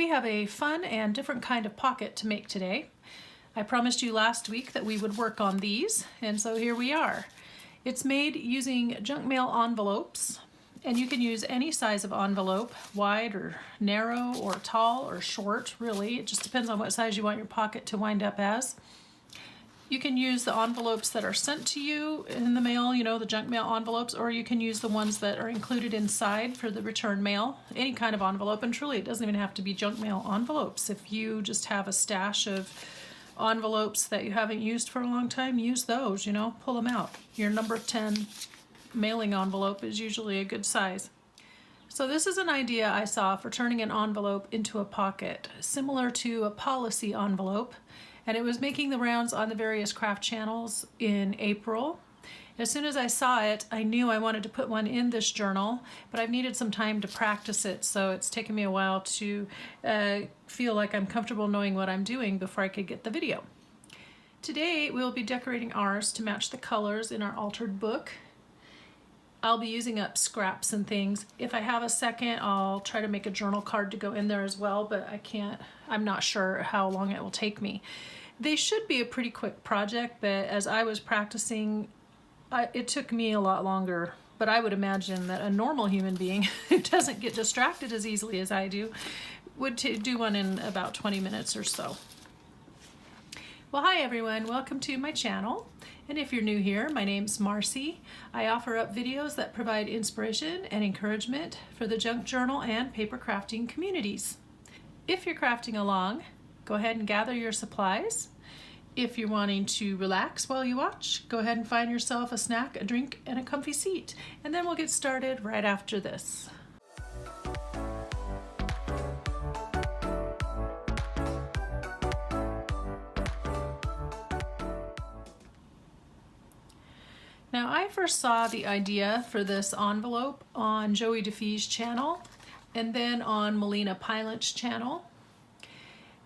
We have a fun and different kind of pocket to make today. I promised you last week that we would work on these, and so here we are. It's made using junk mail envelopes, and you can use any size of envelope, wide or narrow or tall or short, really. It just depends on what size you want your pocket to wind up as. You can use the envelopes that are sent to you in the mail, you know, the junk mail envelopes, or you can use the ones that are included inside for the return mail, any kind of envelope. And truly, it doesn't even have to be junk mail envelopes. If you just have a stash of envelopes that you haven't used for a long time, use those, you know, pull them out. Your number 10 mailing envelope is usually a good size. So this is an idea I saw for turning an envelope into a pocket, similar to a policy envelope. And it was making the rounds on the various craft channels in April. As soon as I saw it, I knew I wanted to put one in this journal, but I've needed some time to practice it, so it's taken me a while to feel like I'm comfortable knowing what I'm doing before I could get the video. Today we'll be decorating ours to match the colors in our altered book. I'll be using up scraps and things. If I have a second, I'll try to make a journal card to go in there as well, but I'm not sure how long it will take me. They should be a pretty quick project, but as I was practicing, it took me a lot longer. But I would imagine that a normal human being who doesn't get distracted as easily as I do would do one in about 20 minutes or so. Well, hi everyone, welcome to my channel. And if you're new here, my name's Marcy. I offer up videos that provide inspiration and encouragement for the junk journal and paper crafting communities. If you're crafting along, go ahead and gather your supplies. If you're wanting to relax while you watch, go ahead and find yourself a snack, a drink, and a comfy seat. And then we'll get started right after this. Now, I first saw the idea for this envelope on Joie de Fi's channel and then on Melina Pilant's channel.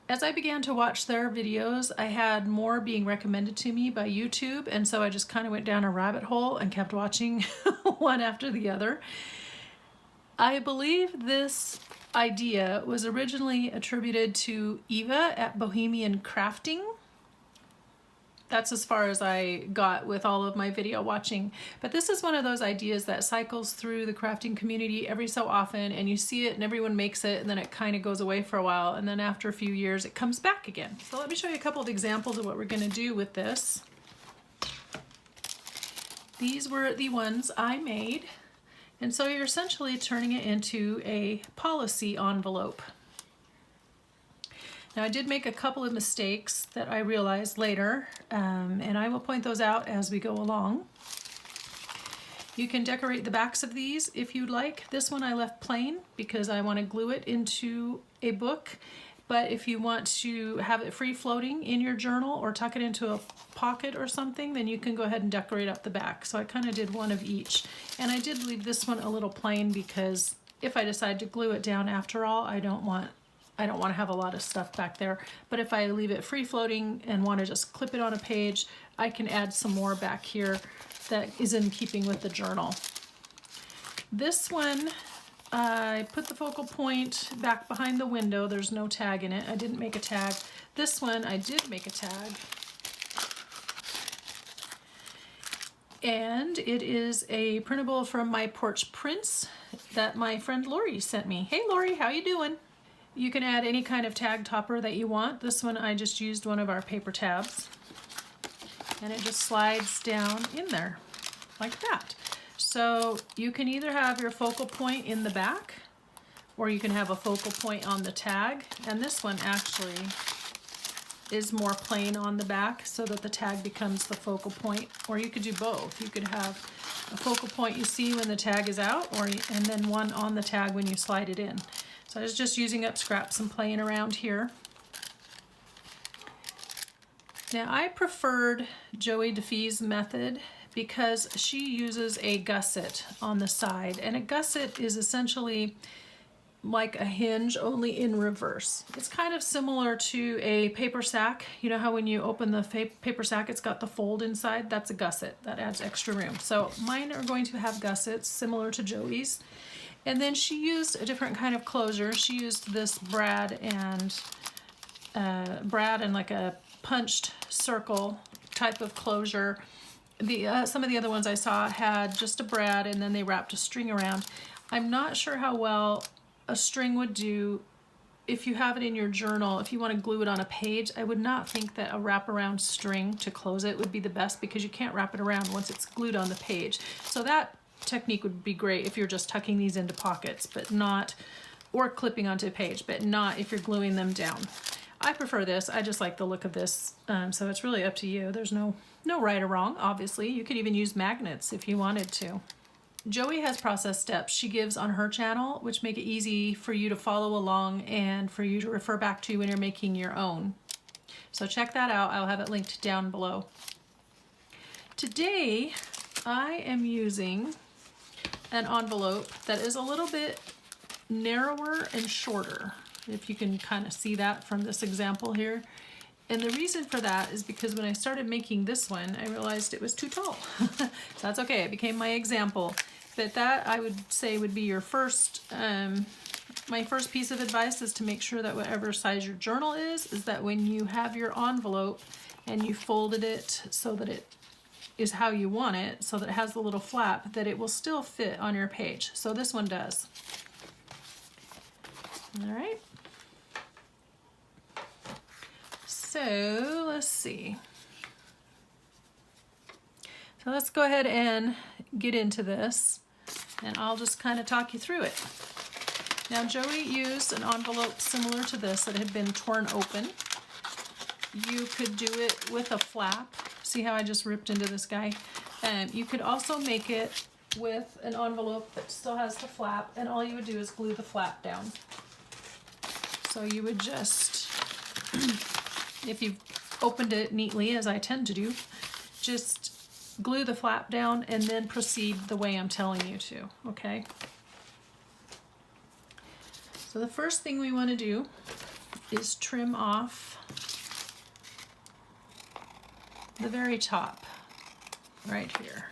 As I began to watch their videos, I had more being recommended to me by YouTube, and so I just kind of went down a rabbit hole and kept watching one after the other. I believe this idea was originally attributed to Eva at Bohemian Crafting. That's as far as I got with all of my video watching. But this is one of those ideas that cycles through the crafting community every so often, and you see it and everyone makes it, and then it kind of goes away for a while, and then after a few years it comes back again. So let me show you a couple of examples of what we're going to do with this. These were the ones I made, and so you're essentially turning it into a policy envelope. Now, I did make a couple of mistakes that I realized later, and I will point those out as we go along. You can decorate the backs of these if you'd like. This one I left plain because I want to glue it into a book, but if you want to have it free floating in your journal or tuck it into a pocket or something, then you can go ahead and decorate up the back. So I kind of did one of each, and I did leave this one a little plain because if I decide to glue it down after all, I don't want to have a lot of stuff back there, but if I leave it free floating and want to just clip it on a page, I can add some more back here that is in keeping with the journal. This one, I put the focal point back behind the window. There's no tag in it. I didn't make a tag. This one, I did make a tag. And it is a printable from my Porch Prints that my friend Lori sent me. Hey Lori, how you doing? You can add any kind of tag topper that you want. This one I just used one of our paper tabs, and it just slides down in there like that. So you can either have your focal point in the back, or you can have a focal point on the tag, and this one actually is more plain on the back so that the tag becomes the focal point, or you could do both. You could have a focal point you see when the tag is out, and then one on the tag when you slide it in. So I was just using up scraps and playing around here. Now, I preferred Joie de Fi's method because she uses a gusset on the side, and a gusset is essentially like a hinge, only in reverse. It's kind of similar to a paper sack. You know how when you open the paper sack, it's got the fold inside? That's a gusset. That adds extra room. So mine are going to have gussets similar to Joey's. And then she used a different kind of closure. She used this brad and like a punched circle type of closure. Some of the other ones I saw had just a brad and then they wrapped a string around. I'm not sure how well a string would do if you have it in your journal. If you want to glue it on a page, I would not think that a wraparound string to close it would be the best, because you can't wrap it around once it's glued on the page. So that technique would be great if you're just tucking these into pockets, but not, or clipping onto a page, but not if you're gluing them down. I prefer this. I just like the look of this, so it's really up to you. There's no right or wrong, obviously. You could even use magnets if you wanted to. Joie has process steps she gives on her channel, which make it easy for you to follow along and for you to refer back to when you're making your own. So check that out. I'll have it linked down below. Today, I am using an envelope that is a little bit narrower and shorter, if you can kind of see that from this example here. And the reason for that is because when I started making this one, I realized it was too tall. So that's okay, it became my example. But that, I would say, would be your first, my first piece of advice is to make sure that whatever size your journal is that when you have your envelope and you folded it so that it is how you want it, so that it has the little flap, that it will still fit on your page. So this one does. All right. So let's see. So let's go ahead and get into this, and I'll just kind of talk you through it. Now, Joie used an envelope similar to this that had been torn open. You could do it with a flap. See how I just ripped into this guy? You could also make it with an envelope that still has the flap, and all you would do is glue the flap down. So you would just, if you've opened it neatly, as I tend to do, just glue the flap down and then proceed the way I'm telling you to, okay? So the first thing we want to do is trim off the very top right here,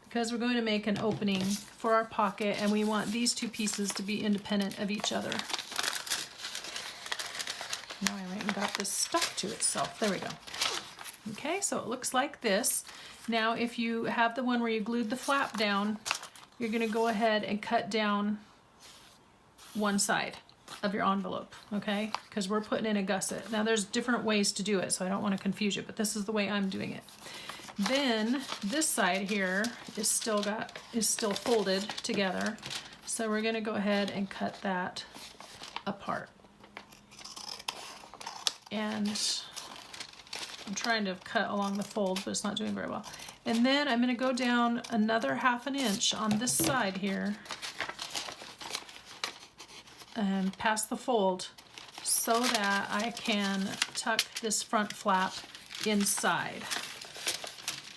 because we're going to make an opening for our pocket and we want these two pieces to be independent of each other. Now I went and got this stuck to itself. There we go. Okay, so it looks like this. Now if you have the one where you glued the flap down, you're going to go ahead and cut down one side of your envelope, okay? Because we're putting in a gusset. Now there's different ways to do it, so I don't want to confuse you, but this is the way I'm doing it. Then this side here is still folded together, so we're going to go ahead and cut that apart. And I'm trying to cut along the fold, but it's not doing very well. And then I'm going to go down another 1/2 inch on this side here and past the fold, so that I can tuck this front flap inside.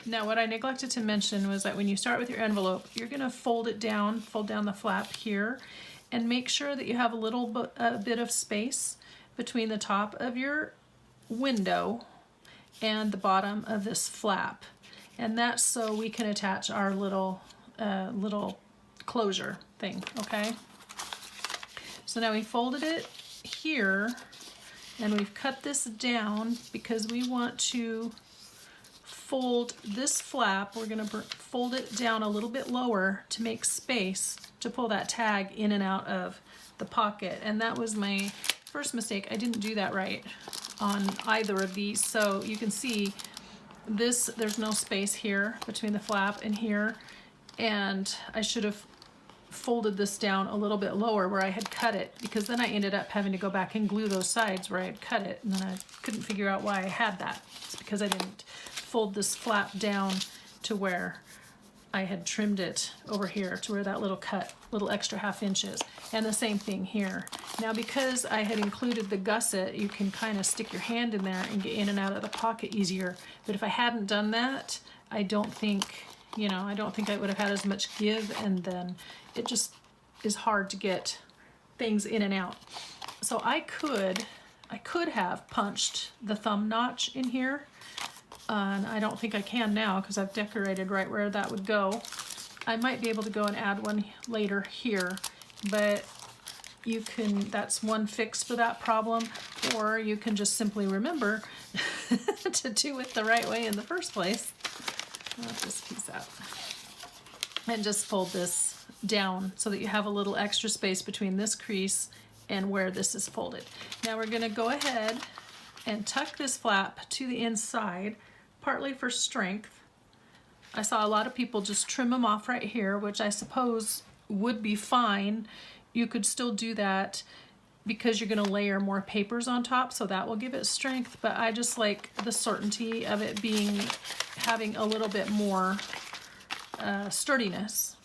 Now what I neglected to mention was that when you start with your envelope, you're going to fold down the flap here, and make sure that you have a bit of space between the top of your window and the bottom of this flap. And that's so we can attach our little closure thing, okay? So now we folded it here, and we've cut this down because we want to fold this flap. We're going to fold it down a little bit lower to make space to pull that tag in and out of the pocket. And that was my first mistake. I didn't do that right on either of these. So you can see this, there's no space here between the flap and here, and I should have folded this down a little bit lower where I had cut it, because then I ended up having to go back and glue those sides where I had cut it, and then I couldn't figure out why I had that. It's because I didn't fold this flap down to where I had trimmed it over here to where that little extra 1/2 inch is. And the same thing here. Now because I had included the gusset, you can kind of stick your hand in there and get in and out of the pocket easier. But if I hadn't done that, I don't think I would have had as much give, and then it just is hard to get things in and out. So I could have punched the thumb notch in here, and I don't think I can now because I've decorated right where that would go. I might be able to go and add one later here but you can, that's one fix for that problem, or you can just simply remember to do it the right way in the first place. I'll let this piece out. And just fold this down so that you have a little extra space between this crease and where this is folded. Now we're gonna go ahead and tuck this flap to the inside, partly for strength. I saw a lot of people just trim them off right here, which I suppose would be fine. You could still do that because you're gonna layer more papers on top, so that will give it strength, but I just like the certainty of it being, having a little bit more sturdiness.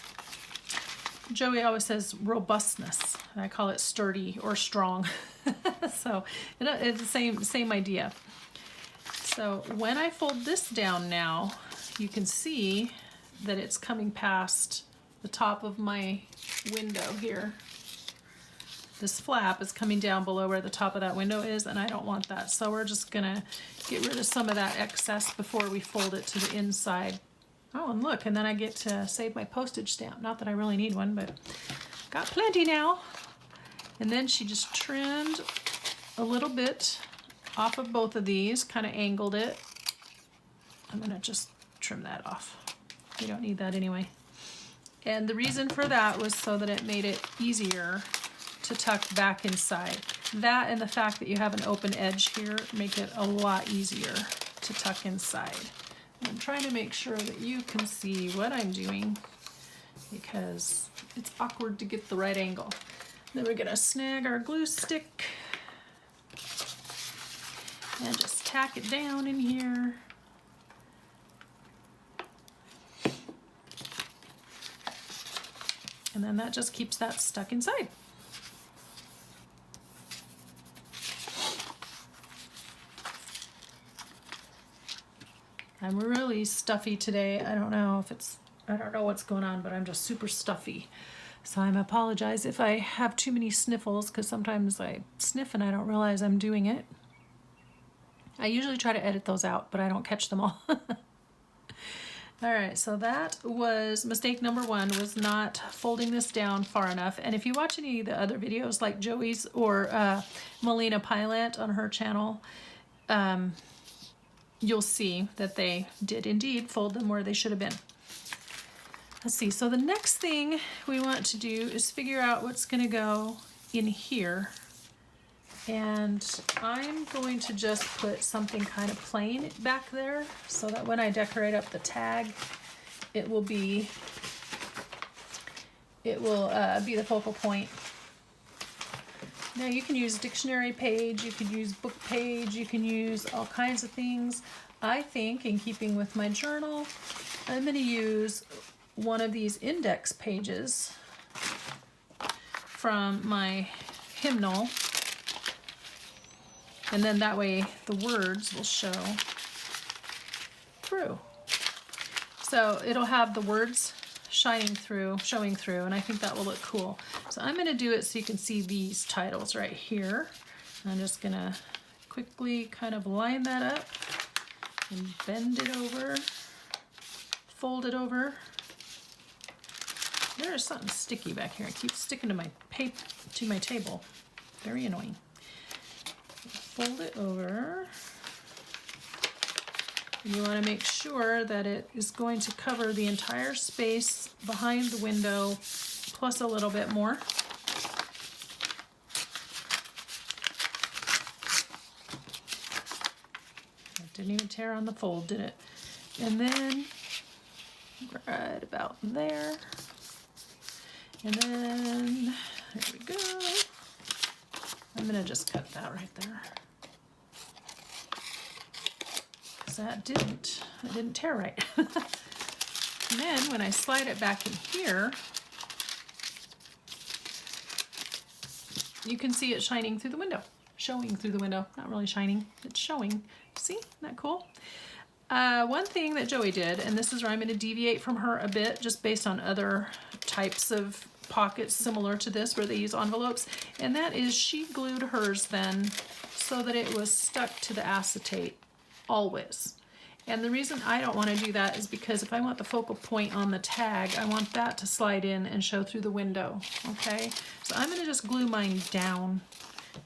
Joey always says robustness. I call it sturdy or strong. So it's the same idea. So when I fold this down now, you can see that it's coming past the top of my window here. This flap is coming down below where the top of that window is, and I don't want that. So we're just gonna get rid of some of that excess before we fold it to the inside. Oh, and look, and then I get to save my postage stamp. Not that I really need one, but got plenty now. And then she just trimmed a little bit off of both of these, kind of angled it. I'm gonna just trim that off. We don't need that anyway. And the reason for that was so that it made it easier to tuck back inside. That and the fact that you have an open edge here make it a lot easier to tuck inside. I'm trying to make sure that you can see what I'm doing because it's awkward to get the right angle. Then we're gonna snag our glue stick and just tack it down in here. And then that just keeps that stuck inside. I'm really stuffy today. I don't know what's going on, but I'm just super stuffy. So I apologize if I have too many sniffles, because sometimes I sniff and I don't realize I'm doing it. I usually try to edit those out, but I don't catch them all. All right, so that was mistake number one, was not folding this down far enough. And if you watch any of the other videos like Joey's or Melina Pylant on her channel, you'll see that they did indeed fold them where they should have been. Let's see, so the next thing we want to do is figure out what's gonna go in here. And I'm going to just put something kind of plain back there so that when I decorate up the tag, it will be the focal point. Now you can use dictionary page, you can use book page, you can use all kinds of things. I think, in keeping with my journal, I'm going to use one of these index pages from my hymnal, and then that way the words will show through. So it'll have the words showing through, and I think that will look cool. So I'm going to do it so you can see these titles right here. I'm just going to quickly kind of line that up and bend it over, fold it over. There is something sticky back here. It keeps sticking to my table. Very annoying. Fold it over. You want to make sure that it is going to cover the entire space behind the window, plus a little bit more. That didn't even tear on the fold, did it? And then right about there. And then, there we go. I'm gonna just cut that right there. That didn't tear right. And then when I slide it back in here, you can see it shining through the window, showing through the window. Not really shining, it's showing. See, isn't that cool? One thing that Joey did, and this is where I'm going to deviate from her a bit, just based on other types of pockets similar to this where they use envelopes, and that is she glued hers then so that it was stuck to the acetate always. And the reason I don't want to do that is because if I want the focal point on the tag, I want that to slide in and show through the window, okay? So I'm going to just glue mine down,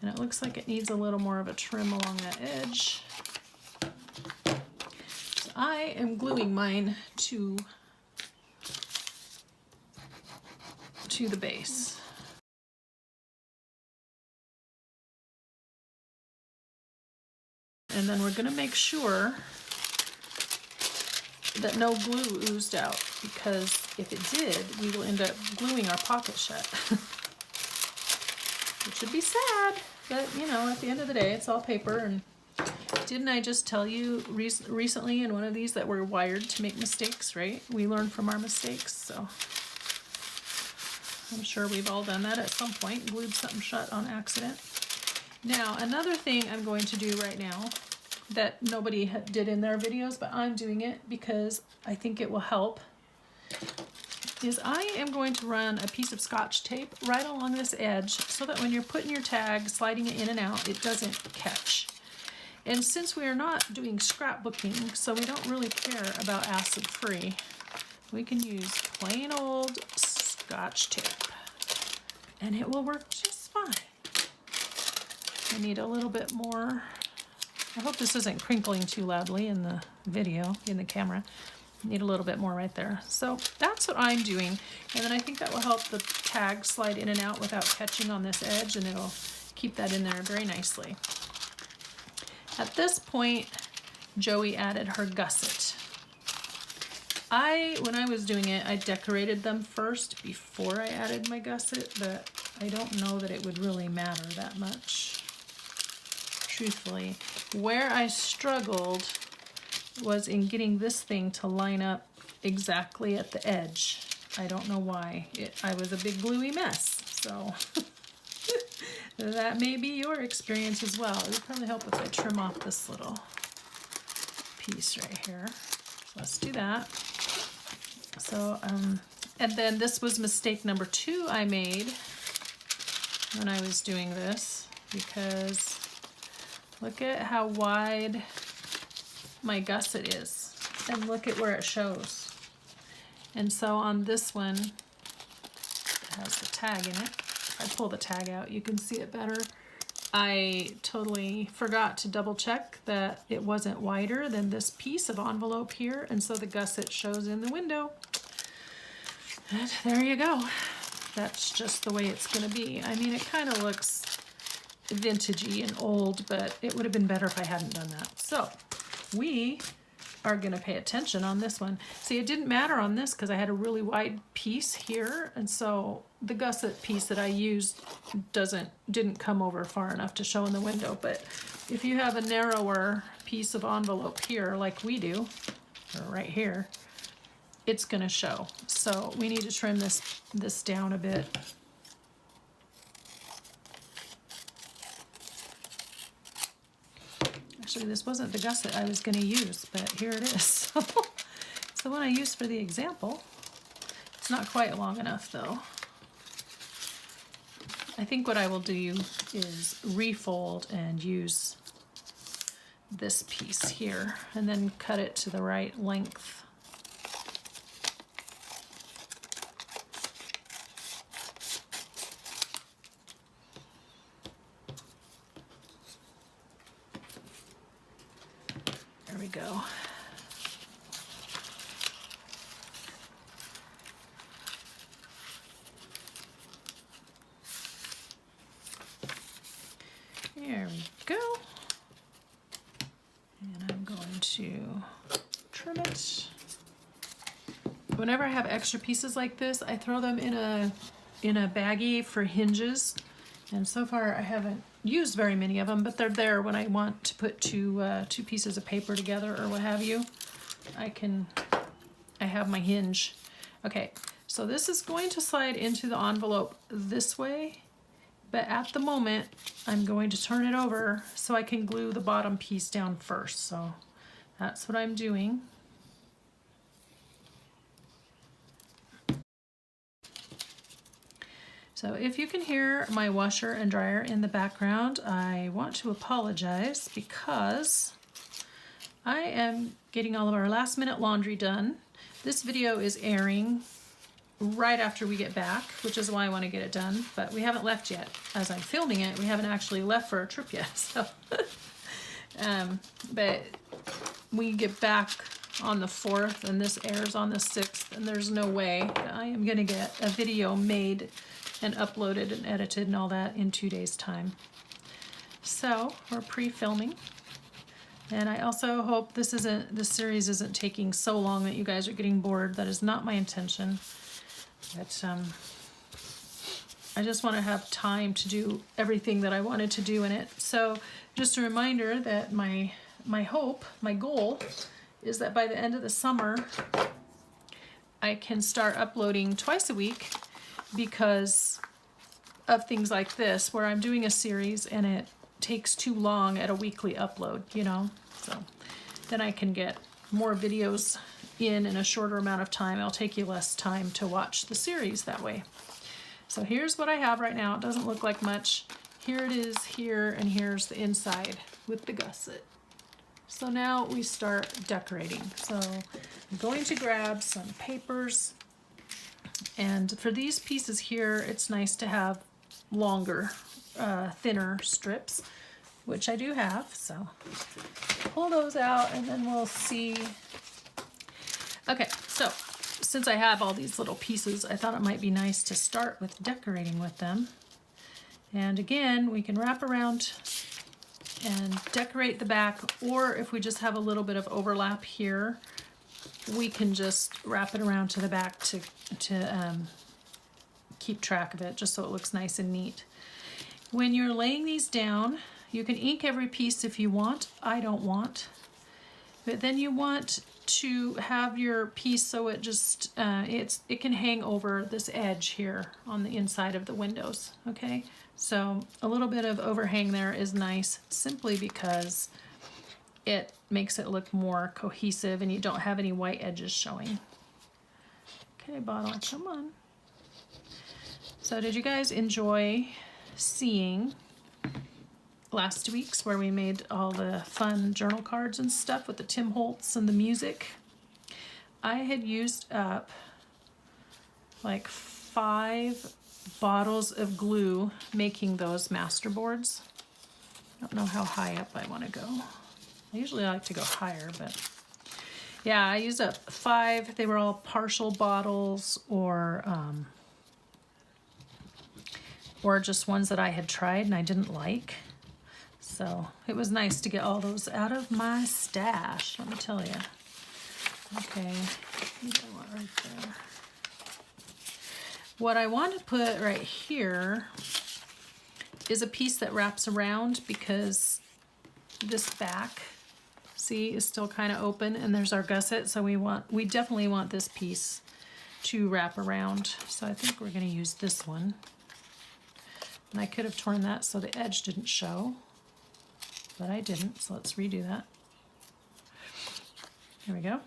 and it looks like it needs a little more of a trim along that edge. So I am gluing mine to the base. And then we're going to make sure that no glue oozed out, because if it did, we will end up gluing our pocket shut. Which would be sad, but you know, at the end of the day, it's all paper. And didn't I just tell you recently in one of these that we're wired to make mistakes, right? We learn from our mistakes, so I'm sure we've all done that at some point, glued something shut on accident. Now, another thing I'm going to do right now that nobody did in their videos, but I'm doing it because I think it will help, is I am going to run a piece of Scotch tape right along this edge so that when you're putting your tag, sliding it in and out, it doesn't catch. And since we are not doing scrapbooking, so we don't really care about acid-free, we can use plain old Scotch tape, and it will work just fine. I need a little bit more. I hope this isn't crinkling too loudly in the video, in the camera. I need a little bit more right there. So that's what I'm doing. And then I think that will help the tag slide in and out without catching on this edge, and it'll keep that in there very nicely. At this point, Joey added her gusset. When I was doing it, I decorated them first before I added my gusset, but I don't know that it would really matter that much, truthfully. Where I struggled was in getting this thing to line up exactly at the edge. I don't know why. I was a big gluey mess, so that may be your experience as well. It would probably help if I trim off this little piece right here. So let's do that. So, and then this was mistake number 2 I made when I was doing this, because look at how wide my gusset is, and look at where it shows. And so on this one, it has the tag in it. If I pull the tag out, you can see it better. I totally forgot to double check that it wasn't wider than this piece of envelope here, and so the gusset shows in the window. And there you go. That's just the way it's gonna be. I mean, it kind of looks vintagey and old, but it would have been better if I hadn't done that. So we are gonna pay attention on this one. See, it didn't matter on this because I had a really wide piece here, and so the gusset piece that I used didn't come over far enough to show in the window. But if you have a narrower piece of envelope here, like we do, or right here, it's gonna show. So we need to trim this down a bit. Actually, this wasn't the gusset I was gonna use, but here it is. It's the one I used for the example. It's not quite long enough though. I think what I will do is refold and use this piece here and then cut it to the right length. There we go. There we go. And I'm going to trim it. Whenever I have extra pieces like this, I throw them in a baggie for hinges. And so far I haven't used very many of them, but they're there when I want to put two pieces of paper together or what have you. I have my hinge. Okay, so this is going to slide into the envelope this way, but at the moment I'm going to turn it over so I can glue the bottom piece down first. So that's what I'm doing. So if you can hear my washer and dryer in the background, I want to apologize because I am getting all of our last minute laundry done. This video is airing right after we get back, which is why I want to get it done, but we haven't left yet. As I'm filming it, we haven't actually left for our trip yet, so. But we get back on the 4th and this airs on the 6th, and there's no way that I am going to get a video made and uploaded and edited and all that in 2 days' time. So we're pre-filming, and I also hope this series isn't taking so long that you guys are getting bored. That is not my intention. But I just want to have time to do everything that I wanted to do in it. So just a reminder that my hope, my goal, is that by the end of the summer, I can start uploading twice a week because of things like this, where I'm doing a series and it takes too long at a weekly upload, you know? So then I can get more videos in a shorter amount of time. It'll take you less time to watch the series that way. So here's what I have right now. It doesn't look like much. Here it is here, and here's the inside with the gusset. So now we start decorating. So I'm going to grab some papers, and for these pieces here, it's nice to have longer, thinner strips, which I do have. So pull those out and then we'll see. Okay, so since I have all these little pieces, I thought it might be nice to start with decorating with them. And again, we can wrap around and decorate the back, or if we just have a little bit of overlap here, we can just wrap it around to the back to keep track of it, just so it looks nice and neat. When you're laying these down, you can ink every piece if you want. I don't want. But then you want to have your piece so it just, it can hang over this edge here on the inside of the windows, okay? So a little bit of overhang there is nice, simply because it makes it look more cohesive and you don't have any white edges showing. Okay, bottle, come on. So did you guys enjoy seeing last week's, where we made all the fun journal cards and stuff with the Tim Holtz and the music? I had used up like 5 bottles of glue making those master boards. I don't know how high up I want to go. I usually like to go higher, but yeah, I used up 5. They were all partial bottles, or just ones that I had tried and I didn't like. So it was nice to get all those out of my stash, let me tell you. Okay, I think I want right there. What I want to put right here is a piece that wraps around, because this back, see, is still kind of open, and there's our gusset, so we definitely want this piece to wrap around. So I think we're going to use this one. And I could have torn that so the edge didn't show, but I didn't, so let's redo that. Here we go.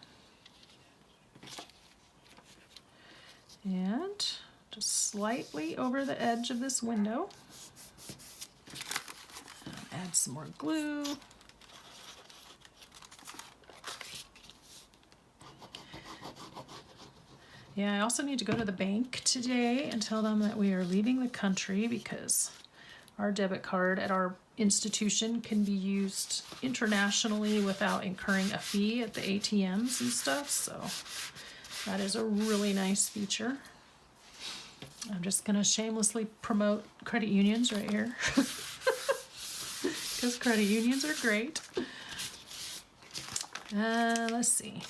And just slightly over the edge of this window. Add some more glue. Yeah, I also need to go to the bank today and tell them that we are leaving the country, because our debit card at our institution can be used internationally without incurring a fee at the ATMs and stuff, so that is a really nice feature. I'm just gonna shamelessly promote credit unions right here, because credit unions are great. Let's see,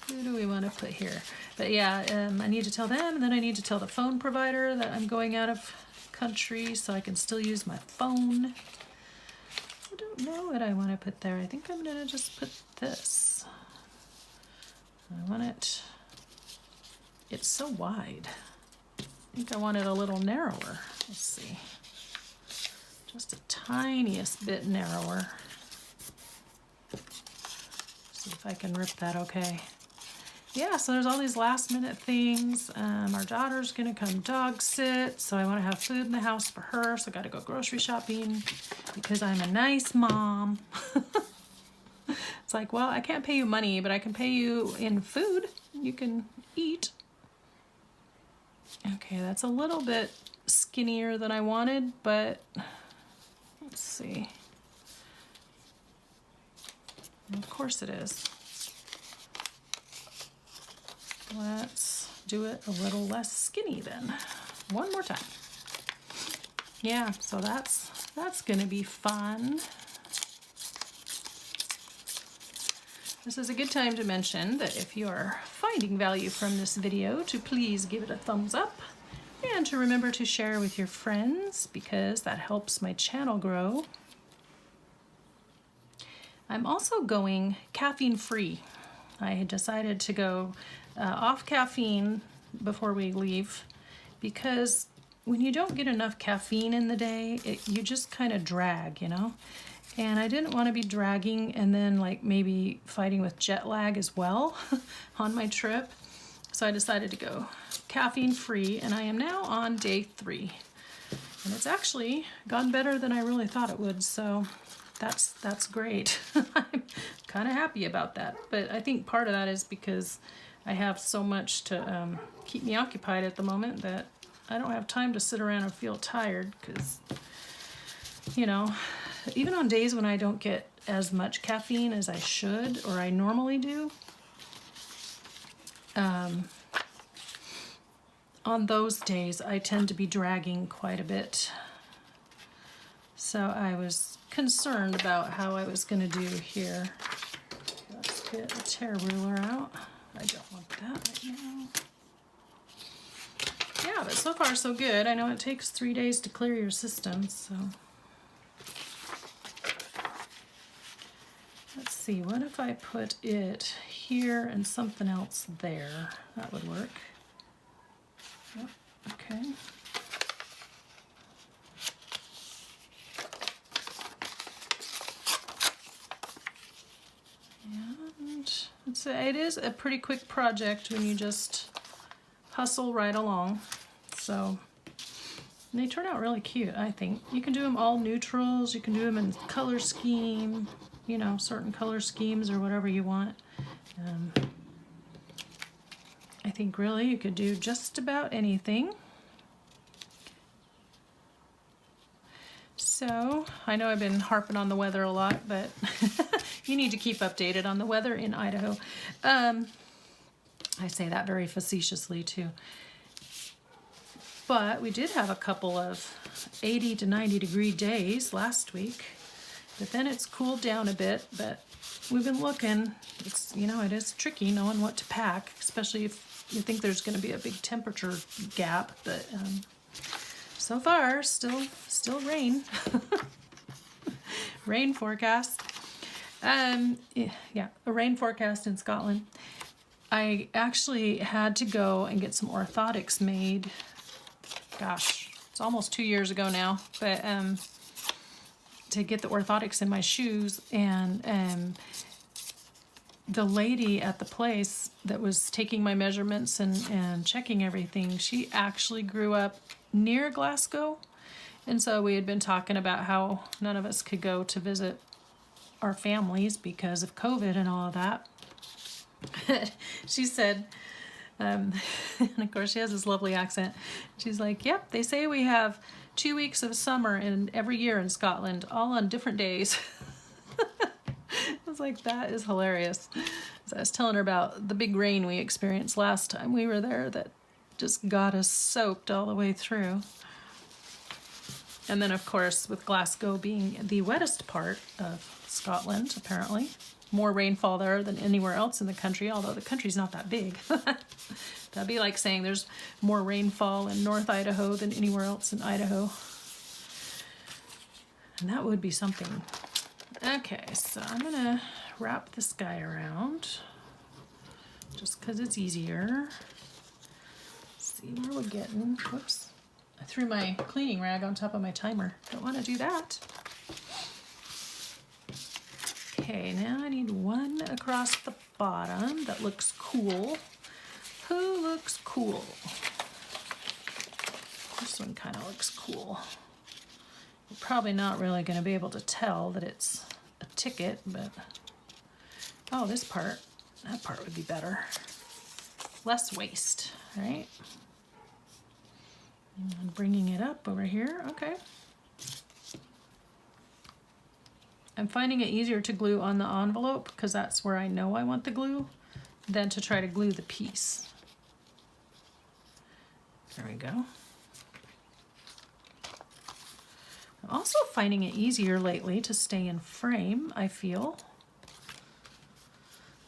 who do we want to put here? But yeah, I need to tell them, and then I need to tell the phone provider that I'm going out of country so I can still use my phone. I don't know what I want to put there. I think I'm gonna just put this. I want it, it's so wide. I think I want it a little narrower. Let's see, just a tiniest bit narrower. See if I can rip that okay. Yeah, so there's all these last minute things. Our daughter's gonna come dog sit, so I wanna have food in the house for her, so I gotta go grocery shopping because I'm a nice mom. It's like, well, I can't pay you money, but I can pay you in food. You can eat. Okay, that's a little bit skinnier than I wanted, but let's see. Of course it is. Let's do it a little less skinny then. One more time. Yeah, so that's gonna be fun. This is a good time to mention that if you are finding value from this video, to please give it a thumbs up and to remember to share with your friends because that helps my channel grow. I'm also going caffeine free. I had decided to go off caffeine before we leave because when you don't get enough caffeine in the day, you just kind of drag, you know? And I didn't want to be dragging and then like maybe fighting with jet lag as well on my trip. So I decided to go caffeine free, and I am now on day 3. And it's actually gone better than I really thought it would, so that's great. I'm kind of happy about that. But I think part of that is because I have so much to keep me occupied at the moment that I don't have time to sit around and feel tired because, you know, even on days when I don't get as much caffeine as I should or I normally do, on those days I tend to be dragging quite a bit. So I was concerned about how I was going to do here. Let's get a tear ruler out. I don't want that right now. Yeah, but so far so good. I know it takes 3 days to clear your system, so. Let's see, what if I put it here and something else there? That would work. Yep, okay. And it is a pretty quick project when you just hustle right along. So they turn out really cute, I think. You can do them all neutrals, you can do them in color scheme, you know, certain color schemes or whatever you want. I think really you could do just about anything. So, I know I've been harping on the weather a lot, but you need to keep updated on the weather in Idaho. I say that very facetiously too. But we did have a couple of 80 to 90 degree days last week, but then it's cooled down a bit, but we've been looking. It's, you know, it is tricky knowing what to pack, especially if you think there's going to be a big temperature gap, but so far, still rain. Rain forecast. Yeah, a rain forecast in Scotland. I actually had to go and get some orthotics made. Gosh, it's almost 2 years ago now, but to get the orthotics in my shoes, and the lady at the place that was taking my measurements and checking everything, she actually grew up near Glasgow, and so we had been talking about how none of us could go to visit our families because of COVID and all of that. She said, and of course she has this lovely accent, she's like, yep, they say we have 2 weeks of summer every year in Scotland, all on different days. I was like, that is hilarious. So I was telling her about the big rain we experienced last time we were there that just got us soaked all the way through. And then of course with Glasgow being the wettest part of Scotland, apparently more rainfall there than anywhere else in the country, although the country's not that big. That'd be like saying there's more rainfall in North Idaho than anywhere else in Idaho. And that would be something. Okay, so I'm gonna wrap this guy around just because it's easier. Let's see where we're getting. Whoops. I threw my cleaning rag on top of my timer. Don't want to do that. Okay, now I need one across the bottom that looks cool. Who looks cool? This one kind of looks cool. You're probably not really going to be able to tell that it's a ticket, but Oh, this part, that part would be better. Less waste, right? And bringing it up over here, okay. I'm finding it easier to glue on the envelope because that's where I know I want the glue than to try to glue the piece. There we go. I'm also finding it easier lately to stay in frame, I feel.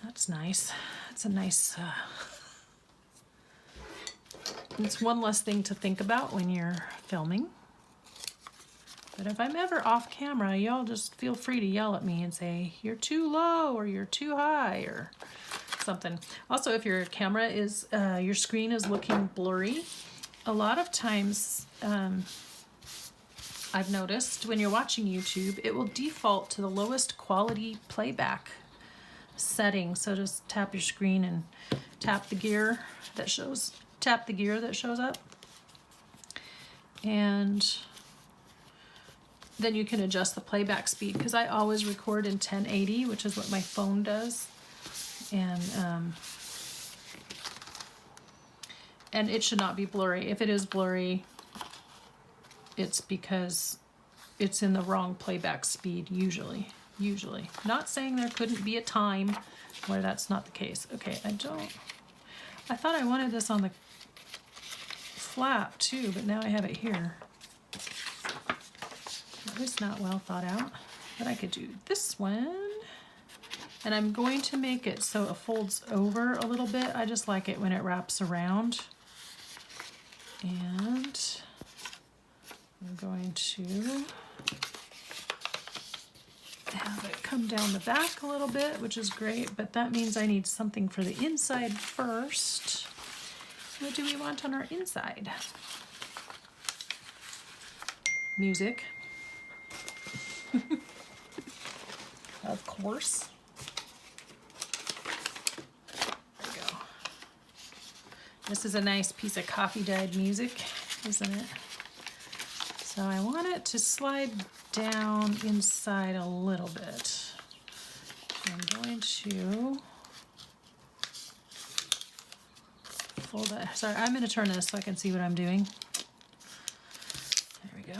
That's nice. That's a nice, it's one less thing to think about when you're filming. But if I'm ever off camera, y'all just feel free to yell at me and say, you're too low or you're too high or something. Also, if your camera is, your screen is looking blurry, a lot of times, I've noticed when you're watching YouTube, it will default to the lowest quality playback setting. So just tap your screen and tap the gear that shows up. And then you can adjust the playback speed because I always record in 1080, which is what my phone does. And it should not be blurry. If it is blurry, it's because it's in the wrong playback speed, usually. Not saying there couldn't be a time where that's not the case. Okay, I thought I wanted this on the flap too, but now I have it here. That was not well thought out, but I could do this one. And I'm going to make it so it folds over a little bit. I just like it when it wraps around. And I'm going to have it come down the back a little bit, which is great, but that means I need something for the inside first. What do we want on our inside? Music. Of course. There we go. This is a nice piece of coffee dyed music, isn't it? So I want it to slide down inside a little bit. I'm going to fold that. Sorry, I'm going to turn this so I can see what I'm doing. There we go.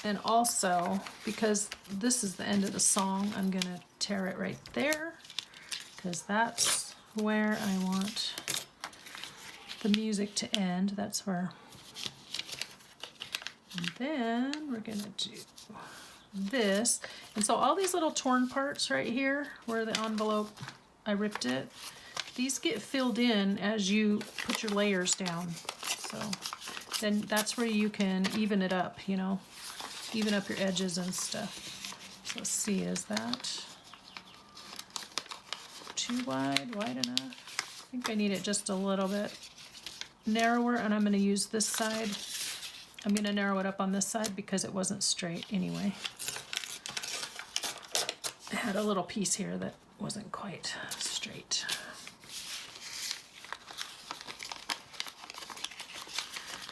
And also, because this is the end of the song, I'm going to tear it right there because that's where I want the music to end. That's where. And then we're going to do this. And so all these little torn parts right here where the envelope, I ripped it, these get filled in as you put your layers down. So then that's where you can even it up, you know, even up your edges and stuff. So let's see, is that too wide enough? I think I need it just a little bit narrower, and I'm going to use this side. I'm going to narrow it up on this side because it wasn't straight anyway. I had a little piece here that wasn't quite straight.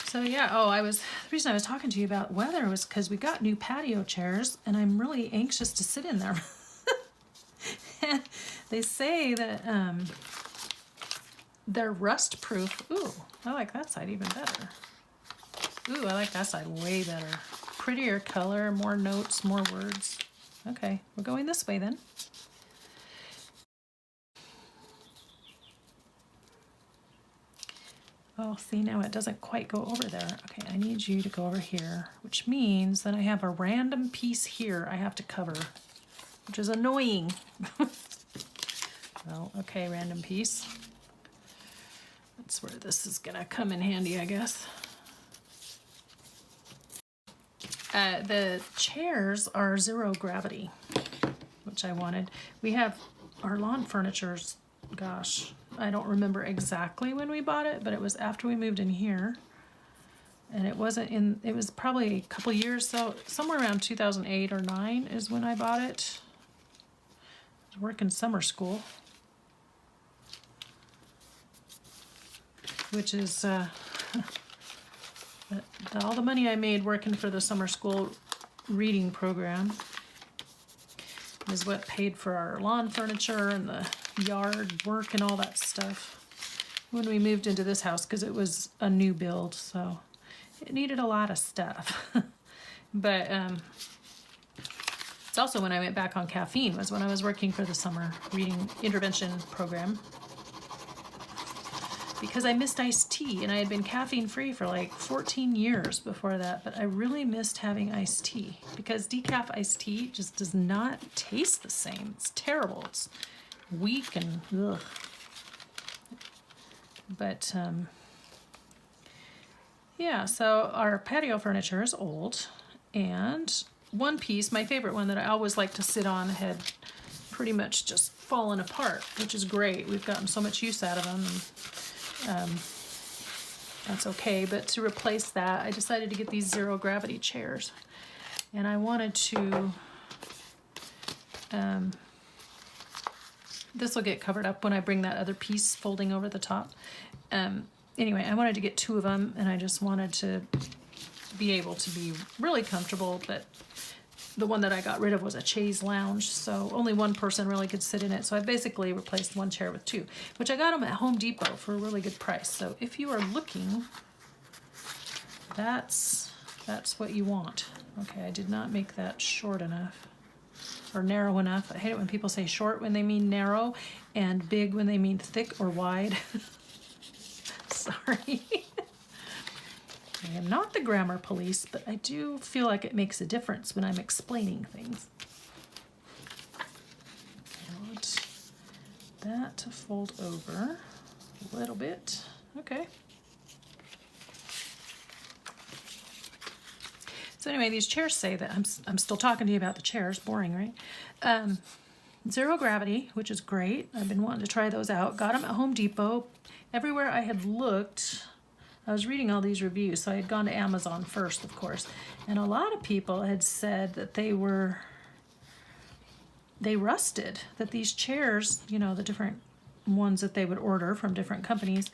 So yeah, the reason I was talking to you about weather was because we got new patio chairs and I'm really anxious to sit in them. They say that they're rust proof. Ooh, I like that side even better. Ooh, I like that side way better. Prettier color, more notes, more words. Okay, we're going this way then. Oh, see, now it doesn't quite go over there. Okay, I need you to go over here, which means that I have a random piece here I have to cover, which is annoying. Well, okay, random piece. That's where this is gonna come in handy, I guess. The chairs are zero gravity, which I wanted. We have our lawn furniture's, gosh, I don't remember exactly when we bought it, but it was after we moved in here. And it was probably a couple years, so somewhere around 2008 or 9 is when I bought it. I was working summer school. Which is all the money I made working for the summer school reading program is what paid for our lawn furniture and the yard work and all that stuff when we moved into this house, because it was a new build, so it needed a lot of stuff. But it's also when I went back on caffeine, was when I was working for the summer reading intervention program, because I missed iced tea, and I had been caffeine free for like 14 years before that, but I really missed having iced tea, because decaf iced tea just does not taste the same. It's terrible. It's weak and ugh. But yeah, so our patio furniture is old, and one piece, my favorite one that I always like to sit on, had pretty much just fallen apart, which is great. We've gotten so much use out of them, and that's okay. But to replace that, I decided to get these zero gravity chairs, and I wanted to this will get covered up when I bring that other piece folding over the top. Anyway, I wanted to get 2 of them, and I just wanted to be able to be really comfortable, but the one that I got rid of was a chaise lounge, so only one person really could sit in it. So I basically replaced one chair with 2, which I got them at Home Depot for a really good price. So if you are looking, that's what you want. Okay, I did not make that short enough or narrow enough. I hate it when people say short when they mean narrow and big when they mean thick or wide. Sorry. I am not the grammar police, but I do feel like it makes a difference when I'm explaining things. I want that to fold over a little bit. Okay. So anyway, these chairs say that I'm still talking to you about the chairs. Boring, right? Zero gravity, which is great. I've been wanting to try those out. Got them at Home Depot. Everywhere I had looked, I was reading all these reviews, so I had gone to Amazon first, of course. And a lot of people had said that they rusted, that these chairs, you know, the different ones that they would order from different companies,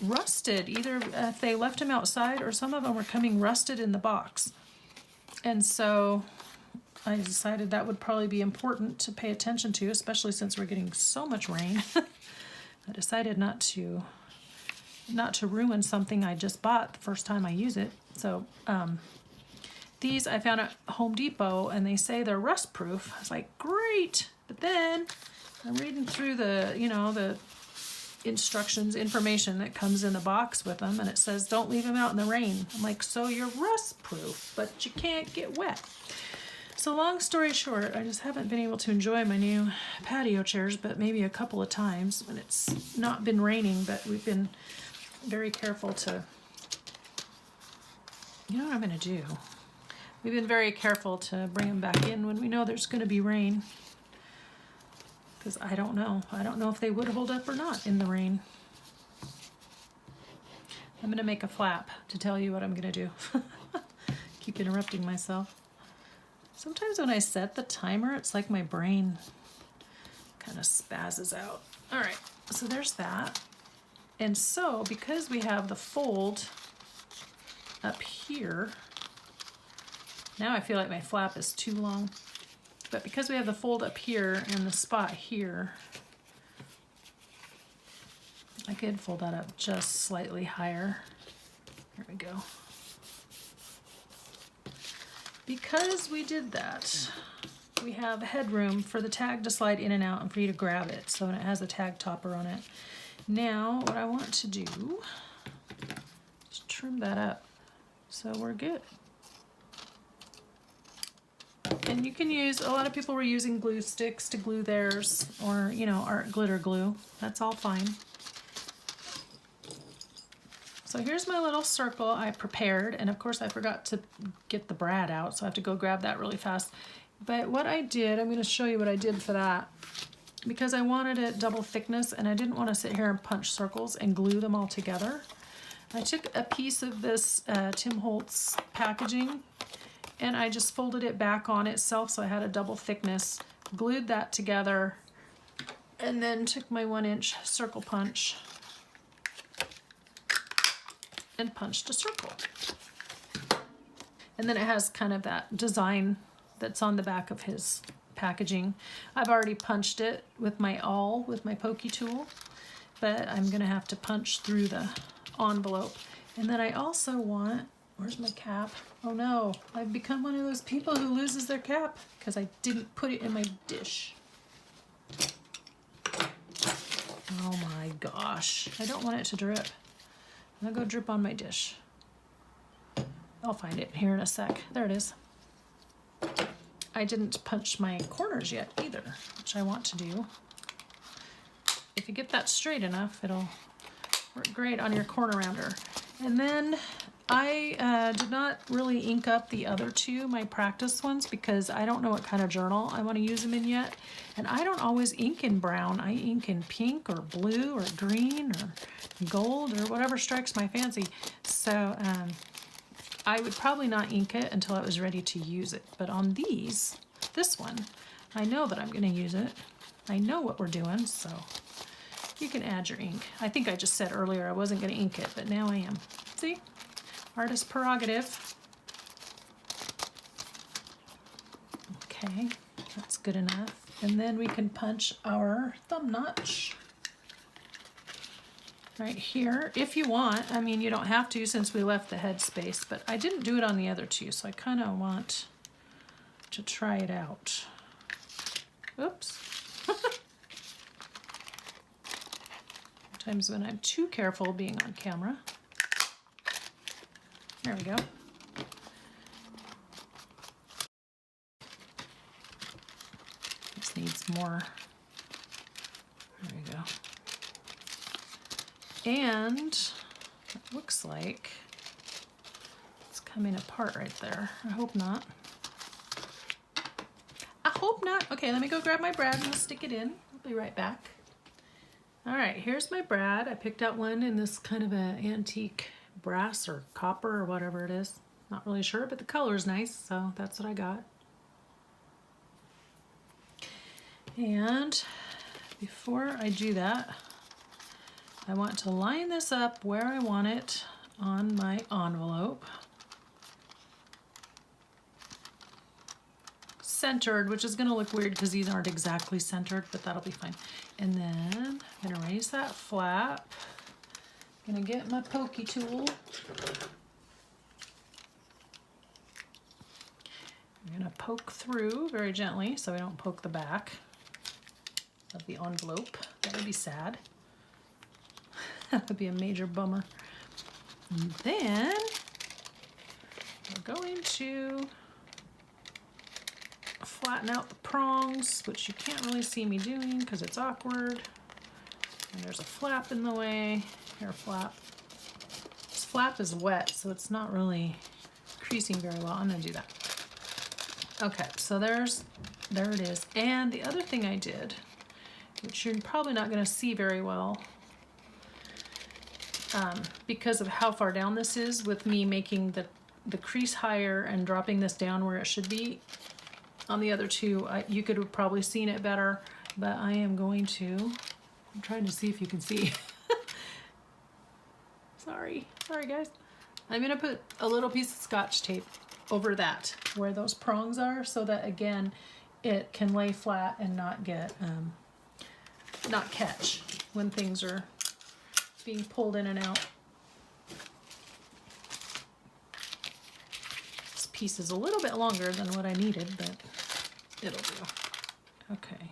rusted, either if they left them outside, or some of them were coming rusted in the box. And so I decided that would probably be important to pay attention to, especially since we're getting so much rain. I decided not to ruin something I just bought the first time I use it. So these I found at Home Depot, and they say they're rust proof. I was like, great. But then I'm reading through the, you know, the instructions, information that comes in the box with them, and it says don't leave them out in the rain. I'm like, so you're rust proof, but you can't get wet. So long story short, I just haven't been able to enjoy my new patio chairs, but maybe a couple of times when it's not been raining. But we've been very careful to, you know what I'm going to do? We've been very careful to bring them back in when we know there's going to be rain. Because I don't know. I don't know if they would hold up or not in the rain. I'm going to make a flap to tell you what I'm going to do. Keep interrupting myself. Sometimes when I set the timer, it's like my brain kind of spazzes out. All right, so there's that. And so because we have the fold up here, now I feel like my flap is too long. But because we have the fold up here and the spot here, I could fold that up just slightly higher. There we go. Because we did that, we have headroom for the tag to slide in and out and for you to grab it. So it has a tag topper on it. Now what I want to do is trim that up so we're good. And you can use, a lot of people were using glue sticks to glue theirs, or, you know, art glitter glue. That's all fine. So here's my little circle I prepared, and of course I forgot to get the brad out, so I have to go grab that really fast. But what I did, I'm going to show you what I did for that, because I wanted it double thickness and I didn't want to sit here and punch circles and glue them all together. I took a piece of this Tim Holtz packaging and I just folded it back on itself so I had a double thickness, glued that together, and then took my 1-inch circle punch and punched a circle. And then it has kind of that design that's on the back of his packaging. I've already punched it with my awl, with my pokey tool, but I'm gonna have to punch through the envelope. And then I also want, where's my cap? Oh no, I've become one of those people who loses their cap because I didn't put it in my dish. Oh my gosh, I don't want it to drip. I'll go drip on my dish. I'll find it here in a sec. There it is. I didn't punch my corners yet either, which I want to do. If you get that straight enough, it'll work great on your corner rounder. And then I did not really ink up the other two, my practice ones, because I don't know what kind of journal I want to use them in yet. And I don't always ink in brown. I ink in pink or blue or green or gold or whatever strikes my fancy. So I would probably not ink it until I was ready to use it. But on these, this one, I know that I'm going to use it. I know what we're doing, so you can add your ink. I think I just said earlier I wasn't going to ink it, but now I am. See? Artist prerogative. Okay, that's good enough. And then we can punch our thumb notch right here if you want. I mean, you don't have to since we left the head space, but I didn't do it on the other two, so I kind of want to try it out. Oops. Sometimes when I'm too careful being on camera. There we go. This needs more. There we go. And it looks like it's coming apart right there. I hope not. I hope not. Okay, let me go grab my brad and I'll stick it in. I'll be right back. All right, here's my brad. I picked out one in this kind of an antique brass or copper or whatever it is. Not really sure, but the color is nice, so that's what I got. And before I do that, I want to line this up where I want it on my envelope. Centered, which is going to look weird because these aren't exactly centered, but that'll be fine. And then I'm going to raise that flap. I'm going to get my pokey tool. I'm going to poke through very gently so I don't poke the back of the envelope. That would be sad. That would be a major bummer. And then we're going to flatten out the prongs, which you can't really see me doing because it's awkward. And there's a flap in the way. Here, flap. This flap is wet, so it's not really creasing very well. I'm gonna do that. Okay, so there it is. And the other thing I did, which you're probably not gonna see very well, because of how far down this is, with me making the crease higher and dropping this down where it should be. On the other two, you could have probably seen it better, but I am going to, I'm trying to see if you can see. Sorry guys. I'm gonna put a little piece of Scotch tape over that, where those prongs are, so that again, it can lay flat and not get, not catch when things are being pulled in and out. This piece is a little bit longer than what I needed, but it'll do. Okay.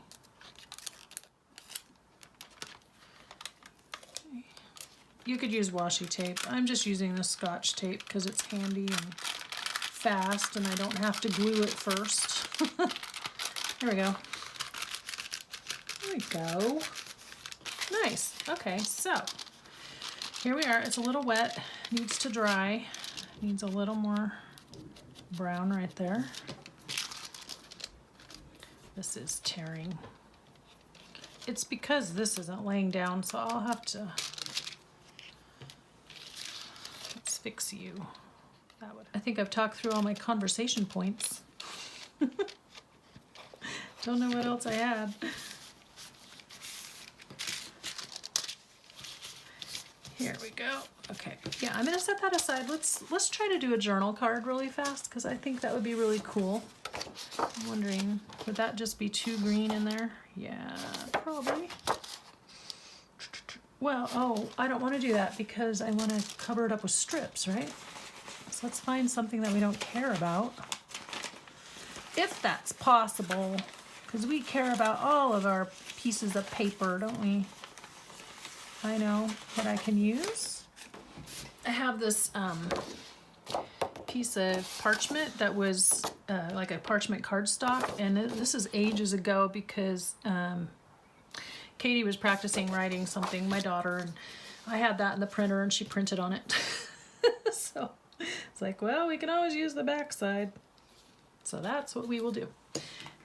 You could use washi tape. I'm just using the Scotch tape because it's handy and fast and I don't have to glue it first. There we go. There we go. Nice. Okay, so here we are. It's a little wet. Needs to dry. Needs a little more brown right there. This is tearing. It's because this isn't laying down, so I'll have to fix you. That would. I think I've talked through all my conversation points. Don't know what else I had. Here we go. Okay, yeah, I'm gonna set that aside. Let's try to do a journal card really fast because I think that would be really cool. I'm wondering, would that just be too green in there? Yeah, probably. Well, oh, I don't want to do that because I want to cover it up with strips, right? So let's find something that we don't care about. If that's possible, because we care about all of our pieces of paper, don't we? I know what I can use. I have this piece of parchment that was like a parchment cardstock, and this is ages ago because Katie was practicing writing something, my daughter, and I had that in the printer and she printed on it. So it's like, well, we can always use the back side. So that's what we will do.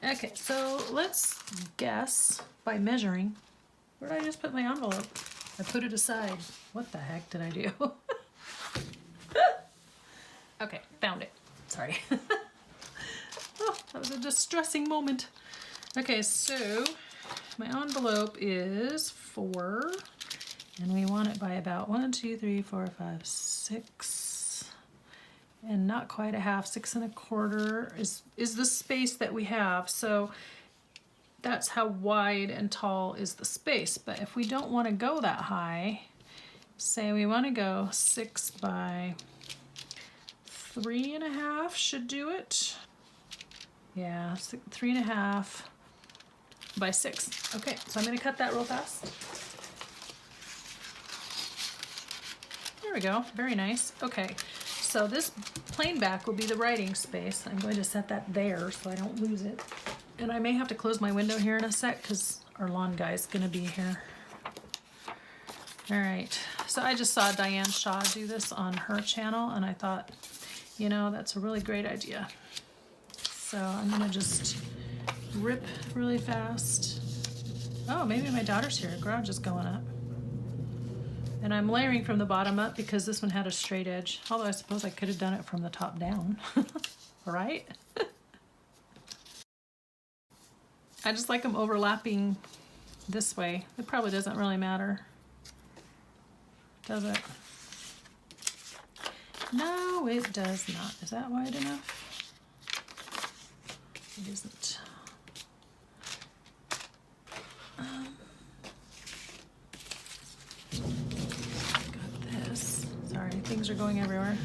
Okay, so let's guess by measuring. Where did I just put my envelope? I put it aside. What the heck did I do? Okay, found it. Sorry. Oh, that was a distressing moment. Okay, so my envelope is 4, and we want it by about 1, 2, 3, 4, 5, 6, and not quite a half. 6 1/4 is the space that we have. So that's how wide and tall is the space. But if we don't want to go that high, say we want to go 6 by 3 1/2 should do it. Yeah, 3 1/2 by 6. Okay, so I'm going to cut that real fast. There we go, very nice. Okay, so this plain back will be the writing space. I'm going to set that there so I don't lose it. And I may have to close my window here in a sec because our lawn guy's going to be here. All right, so I just saw Diane Shaw do this on her channel, and I thought, you know, that's a really great idea. So I'm going to just rip really fast. Oh, maybe my daughter's here. Garage is going up. And I'm layering from the bottom up because this one had a straight edge. Although I suppose I could have done it from the top down. Right? I just like them overlapping this way. It probably doesn't really matter. Does it? No, it does not. Is that wide enough? It isn't. Got this. Sorry, things are going everywhere.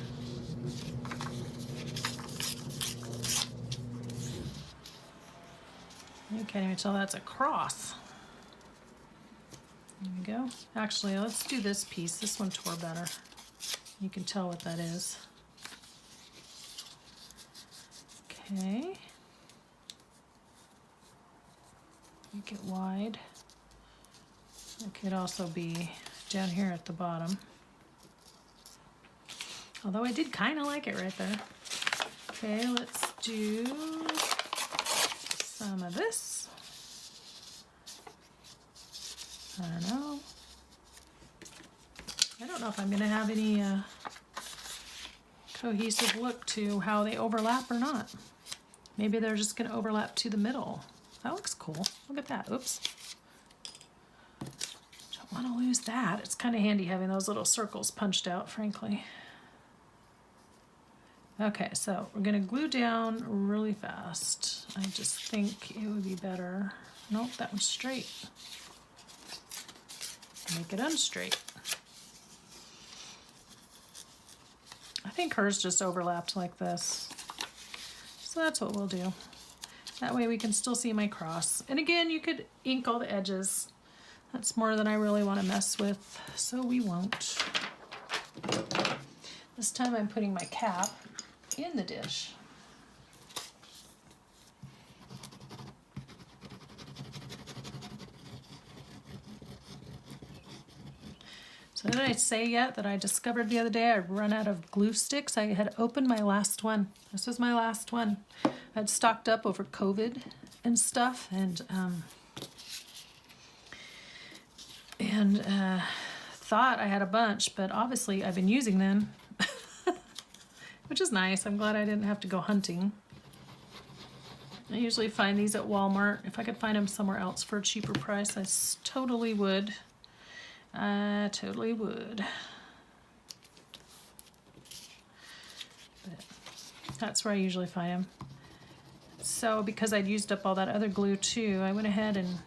You can't even tell that's a cross. There we go. Actually, let's do this piece. This one tore better. You can tell what that is. Okay. Make it wide. It could also be down here at the bottom. Although I did kind of like it right there. Okay, let's do some of this. I don't know. I don't know if I'm going to have any cohesive look to how they overlap or not. Maybe they're just going to overlap to the middle. That looks cool. Look at that. Oops. Don't want to lose that. It's kind of handy having those little circles punched out, frankly. Okay, so we're going to glue down really fast. I just think it would be better. Nope, that one's straight. Make it unstraight. I think hers just overlapped like this. So that's what we'll do. That way we can still see my cross. And again, you could ink all the edges. That's more than I really want to mess with, so we won't. This time I'm putting my cap in the dish. So did I say yet that I discovered the other day I'd run out of glue sticks? I had opened my last one. This was my last one. I'd stocked up over COVID and stuff, and thought I had a bunch, but obviously I've been using them, which is nice. I'm glad I didn't have to go hunting. I usually find these at Walmart. If I could find them somewhere else for a cheaper price, I totally would. I totally would. That's where I usually find them. So because I'd used up all that other glue too, I went ahead and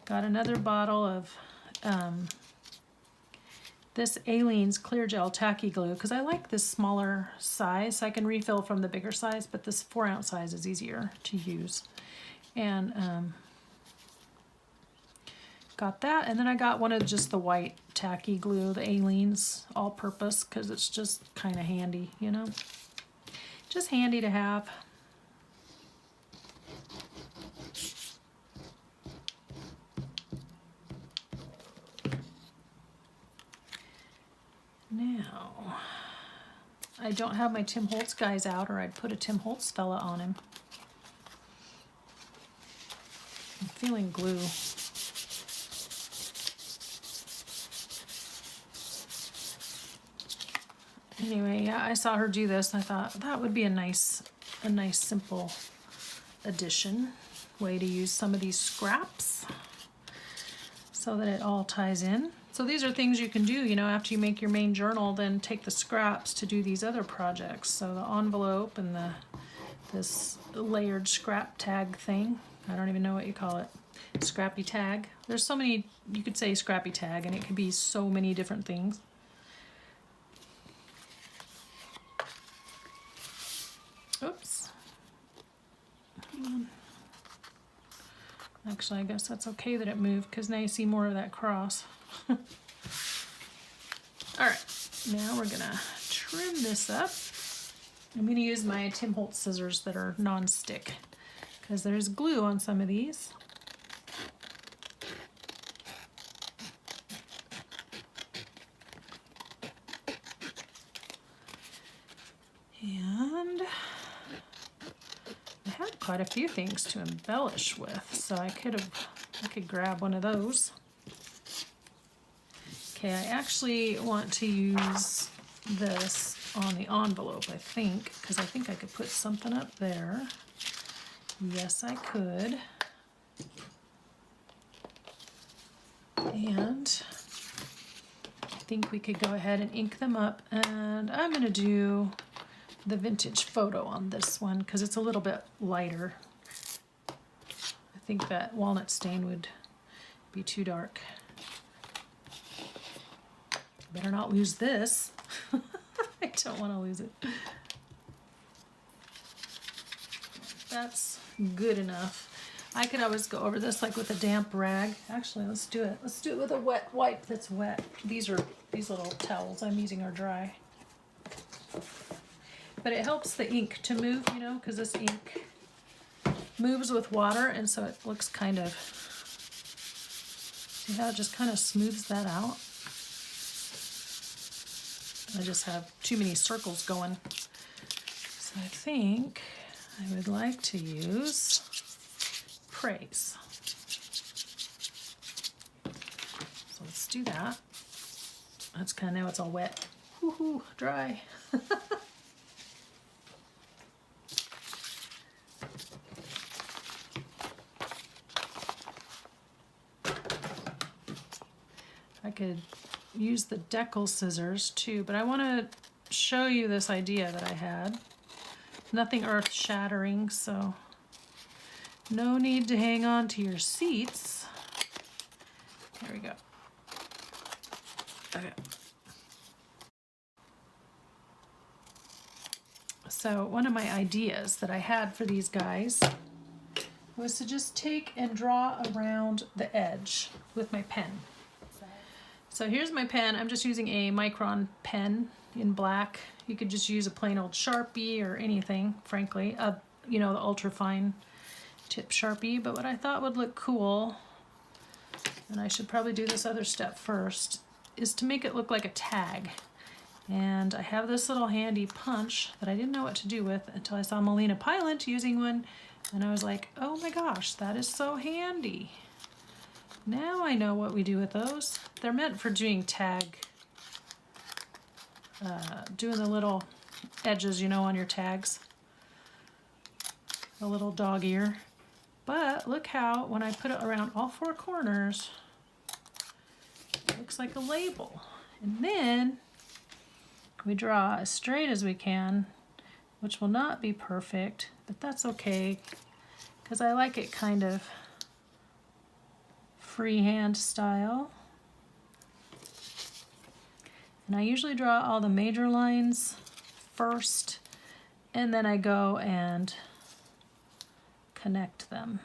got another bottle of this Aleene's Clear Gel Tacky Glue, because I like this smaller size, so I can refill from the bigger size, but this 4-ounce size is easier to use. And got that, and then I got one of just the white tacky glue, the Aleene's all-purpose, because it's just kind of handy, you know? Just handy to have. Now, I don't have my Tim Holtz guys out, or I'd put a Tim Holtz fella on him. I'm feeling glue. Anyway, yeah, I saw her do this, and I thought that would be a nice simple addition way to use some of these scraps so that it all ties in. So these are things you can do, you know, after you make your main journal, then take the scraps to do these other projects. So the envelope and this layered scrap tag thing. I don't even know what you call it. Scrappy tag. There's so many, you could say scrappy tag, and it could be so many different things. Oops. Actually, I guess that's okay that it moved, because now you see more of that cross. Alright, now we're gonna trim this up. I'm gonna use my Tim Holtz scissors that are non-stick, because there's glue on some of these. And I had quite a few things to embellish with, so I could grab one of those. Okay, I actually want to use this on the envelope, I think, because I think I could put something up there. Yes, I could. And I think we could go ahead and ink them up, and I'm going to do the vintage photo on this one because it's a little bit lighter. I think that walnut stain would be too dark. Better not lose this. I don't want to lose it. That's good enough. I could always go over this like with a damp rag. Actually, let's do it. Let's do it with a wet wipe that's wet. These little towels I'm using are dry. But it helps the ink to move, you know, because this ink moves with water, and so it looks kind of, see how it just kind of smooths that out? I just have too many circles going. So I think I would like to use Praise. So let's do that. That's kind of, now it's all wet. Woohoo, dry. I could use the decal scissors too, but I want to show you this idea that I had. Nothing earth-shattering, so no need to hang on to your seats. There we go. Okay. So one of my ideas that I had for these guys was to just take and draw around the edge with my pen. So here's my pen. I'm just using a Micron pen in black. You could just use a plain old Sharpie or anything, frankly. You know, the ultra fine tip Sharpie. But what I thought would look cool, and I should probably do this other step first, is to make it look like a tag. And I have this little handy punch that I didn't know what to do with until I saw Melina Pylant using one. And I was like, oh my gosh, that is so handy. Now I know what we do with those. They're meant for doing tag, doing the little edges, you know, on your tags. A little dog ear. But look how, when I put it around all four corners, it looks like a label. And then we draw as straight as we can which will not be perfect, but that's okay because I like it kind of freehand style. And I usually draw all the major lines first, and then I go and connect them.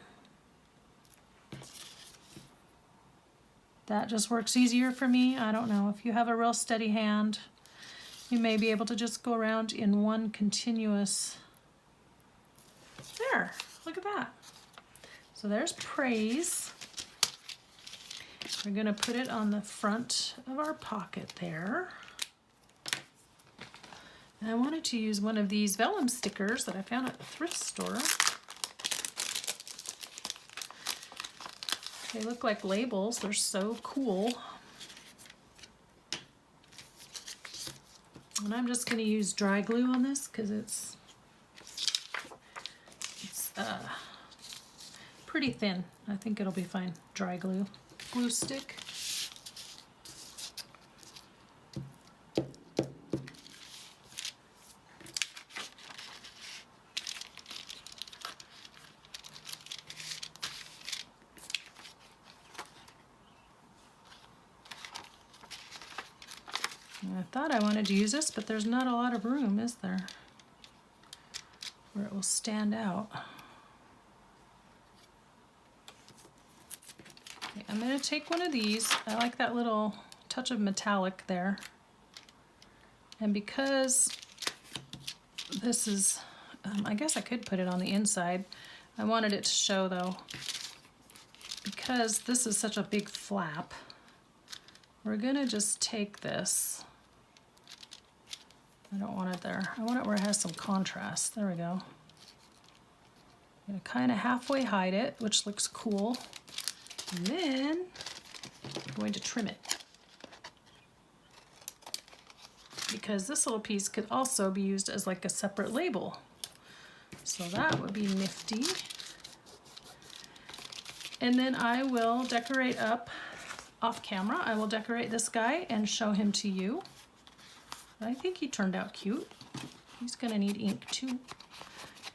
That just works easier for me. I don't know, if you have a real steady hand, you may be able to just go around in one continuous. There, look at that. So there's praise. We're going to put it on the front of our pocket there. And I wanted to use one of these vellum stickers that I found at the thrift store. They look like labels. They're so cool. And I'm just going to use dry glue on this because it's pretty thin. I think it'll be fine. Dry glue. Glue stick. I thought I wanted to use this, but there's not a lot of room, is there? Where it will stand out. Okay, I'm going to take one of these. I like that little touch of metallic there. And because this is, I guess I could put it on the inside. I wanted it to show though, because this is such a big flap, we're going to just take this. I don't want it there. I want it where it has some contrast. There we go. I'm going to kind of halfway hide it, which looks cool. And then I'm going to trim it. Because this little piece could also be used as like a separate label. So that would be nifty. And then I will decorate up off camera. I will decorate this guy and show him to you. I think he turned out cute. He's gonna need ink too,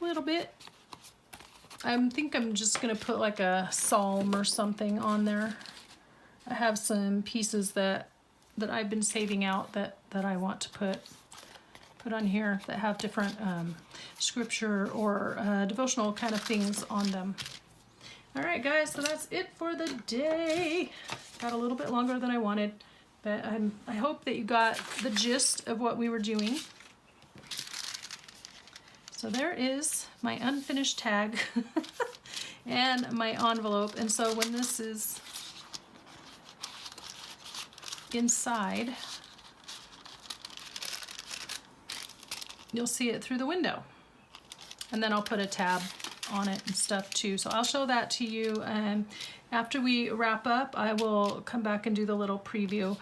a little bit. I think I'm just gonna put like a psalm or something on there. I have some pieces that I've been saving out that I want to put on here that have different scripture or devotional kind of things on them. All right, guys, so that's it for the day. Got a little bit longer than I wanted. But I hope that you got the gist of what we were doing. So there is my unfinished tag and my envelope. And so when this is inside, you'll see it through the window. And then I'll put a tab on it and stuff too. So I'll show that to you. After we wrap up, I will come back and do the little preview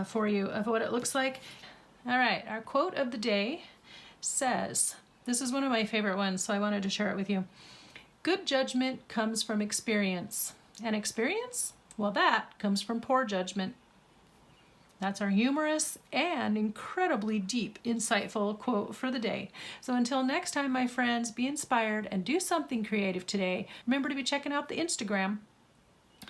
for you of what it looks like. All right, our quote of the day says, this is one of my favorite ones, so I wanted to share it with you. Good judgment comes from experience. And experience? Well, that comes from poor judgment. That's our humorous and incredibly deep, insightful quote for the day. So until next time, my friends, be inspired and do something creative today. Remember to be checking out the Instagram.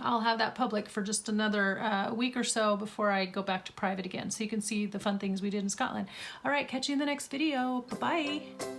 I'll have that public for just another week or so before I go back to private again, so you can see the fun things we did in Scotland. All right, catch you in the next video. Bye-bye.